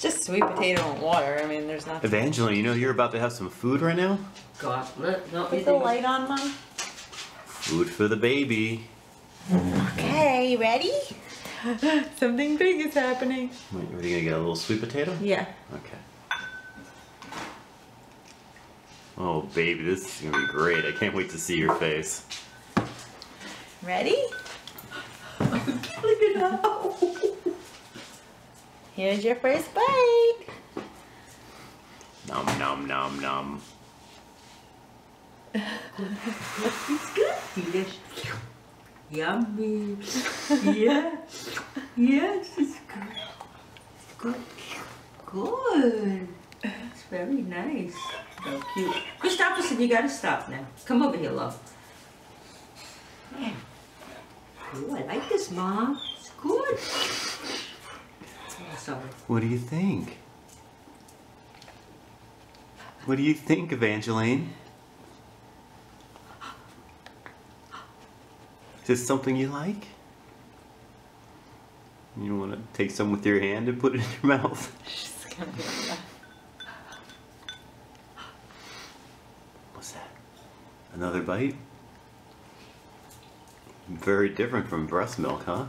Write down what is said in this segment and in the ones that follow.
just sweet potato and water. I mean, there's nothing. Evangeline, you know you're about to have some food right now? God, no, Put the light on, Mom. Food for the baby. Okay, you ready? Something big is happening. Wait, are you gonna get a little sweet potato? Yeah. Okay. Oh, baby, this is gonna be great. I can't wait to see your face. Ready? Look at how. Here's your first bite. Nom nom nom nom. It's good. Delicious. Yummy. Yeah. Yes, it's good. It's good. Good. It's very nice. So cute. Christopherson, you gotta stop now. Come over here, love. Yeah. Ooh, I like this, Mom. It's good. Oh, sorry. What do you think? What do you think, Evangeline? Is this something you like? You want to take some with your hand and put it in your mouth? She's gonna be like that. What's that? Another bite? Very different from breast milk, huh?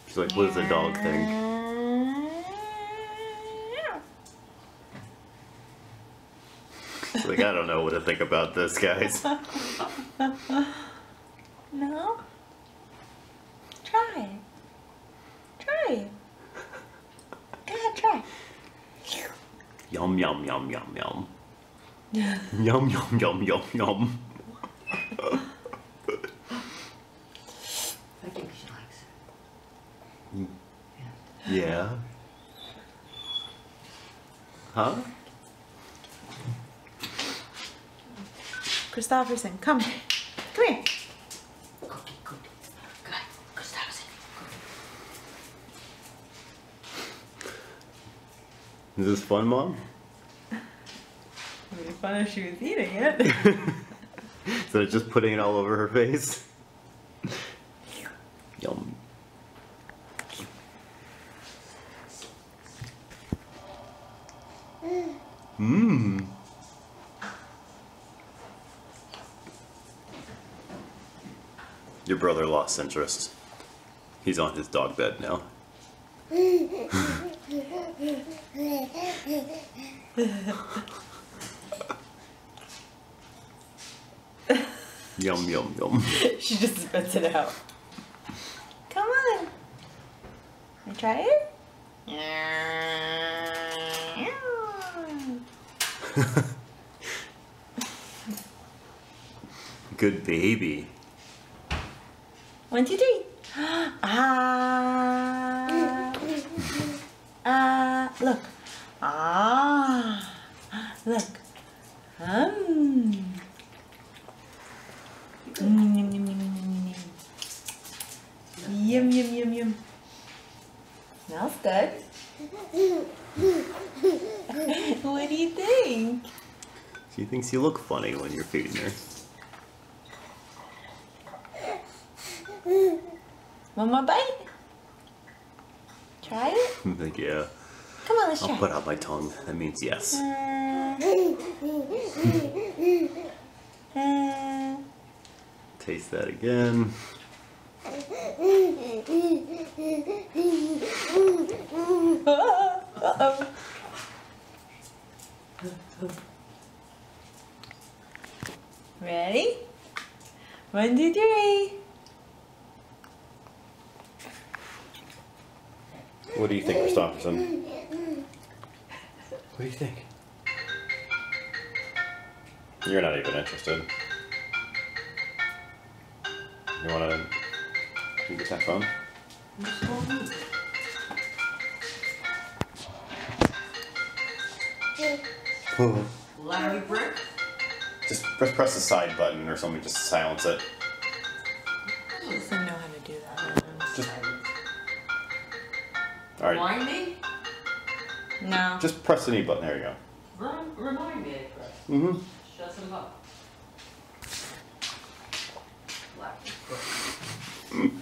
She's like, what does a dog think? She's like, I don't know what to think about this, guys. No? Try it. Try it. Go ahead, try. Yum, yum, yum, yum, yum. Yum, yum, yum, yum, yum. I think she likes it. Yeah. Huh? Christopherson, come. Come here. Cookie, cookie. Good. Christopherson. Is this fun, Mom? It would be fun if she was eating it. Instead of just putting it all over her face? Yum. Mmm. Your brother lost interest. He's on his dog bed now. Yum, yum, yum. She just spits it out. Come on. I try it? Good baby. 1, 2, 3. Look. Look. Yum, yum, yum, yum. Smells good. What do you think? She thinks you look funny when you're feeding her. One more bite? Try it? I'm like, yeah. Come on, let's I'll try. put out my tongue. That means yes. Taste that again. Uh-oh. Ready? 1, 2, 3. What do you think, Christopherson? What do you think? You're not even interested. You wanna use that phone? Larry Brick? Just press the side button or something just to silence it. She doesn't know how to do that. Just. Alright. Remind me? No. Just press any button. There you go. Remind me, Chris. Mm-hmm. Shut him up. Larry Brick.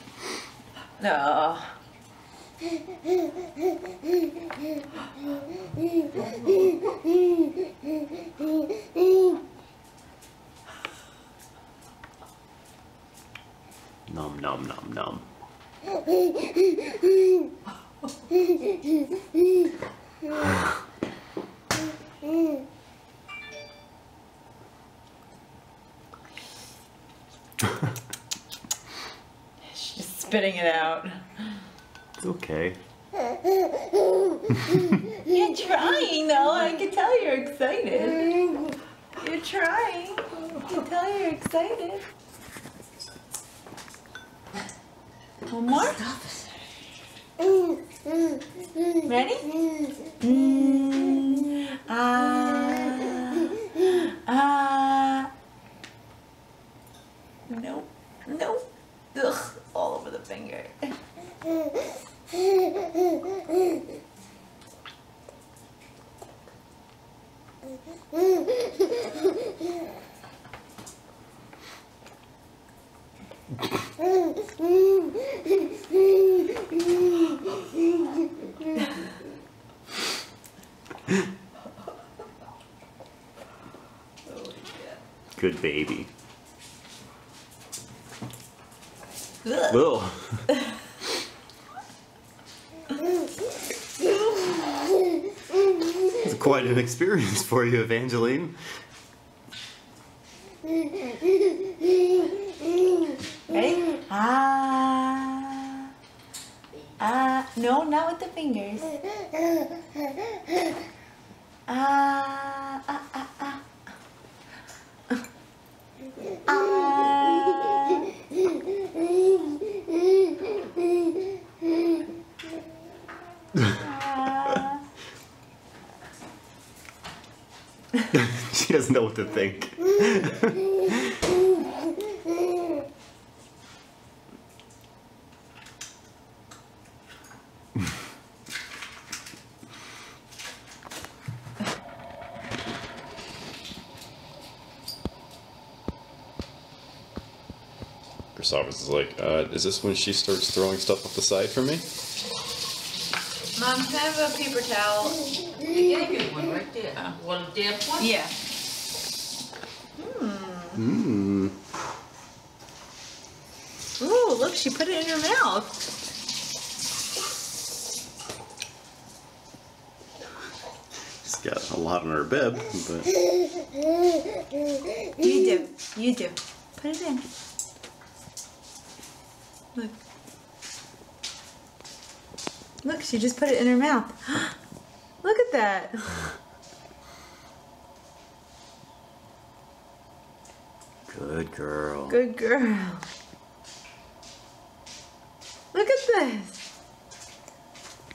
No. Nom nom nom nom. She's just spitting it out. It's okay. You're trying though. I can tell you're excited. You're trying. I can tell you're excited. One more? Ready? Nope. Nope. Ugh. All over the finger. Good baby. Ugh. Whoa. It's quite an experience for you, Evangeline. Ready? No, not with the fingers. She doesn't know what to think. Chrysalis is like, is this when she starts throwing stuff up the side for me? Mom, can I have a paper towel? You gave me one right there. One damp one? Yeah. Mmm. Ooh, look, she put it in her mouth. She's got a lot on her bib, but... You do. You do. Put it in. Look. Look, she just put it in her mouth. Look at that. Good girl. Good girl. Look at this.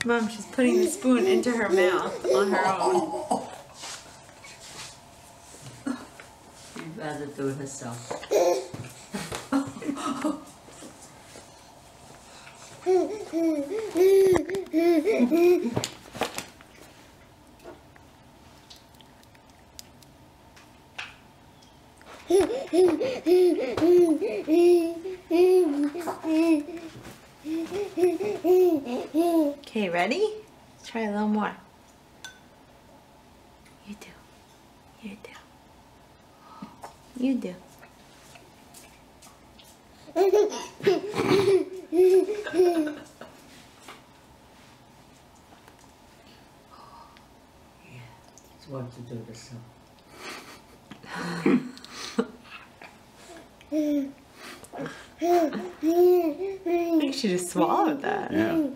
Mom, she's putting the spoon into her mouth on her own. She'd rather do it herself. Okay, ready? Let's try a little more. You do. You do. You do. She wants to do it herself. I think she just swallowed that. Yeah.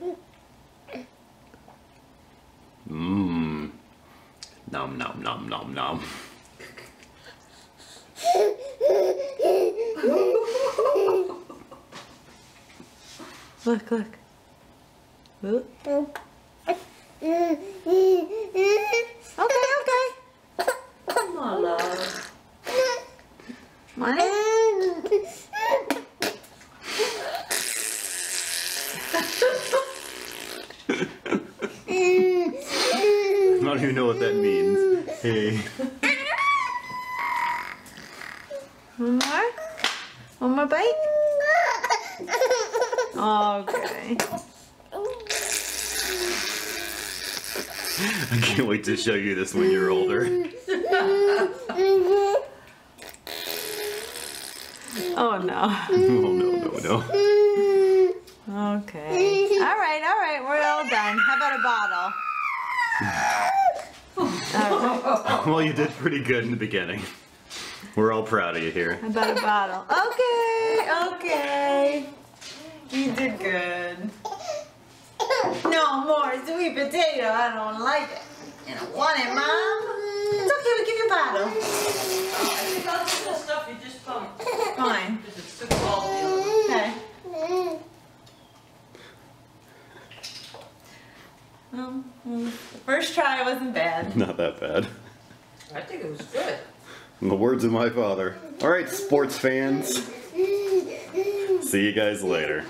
Mmm. Nom nom nom nom nom. Look, look. Oop. Okay. Come on, love. Money? I don't even know what that means. Hey. One more? One more bite? Okay. I can't wait to show you this when you're older. Oh no. Oh no. Okay. All right, we're all done. How about a bottle? Well, you did pretty good in the beginning. We're all proud of you here. How about a bottle? Okay. You did good. No more sweet potato. I don't like it. I don't want it, Mom. It's okay. We'll give you a bottle. I think that's the stuff you just pumped. Fine. Because it's too cold. Okay. The first try wasn't bad. Not that bad. I think it was good. In the words of my father. All right, sports fans. See you guys later.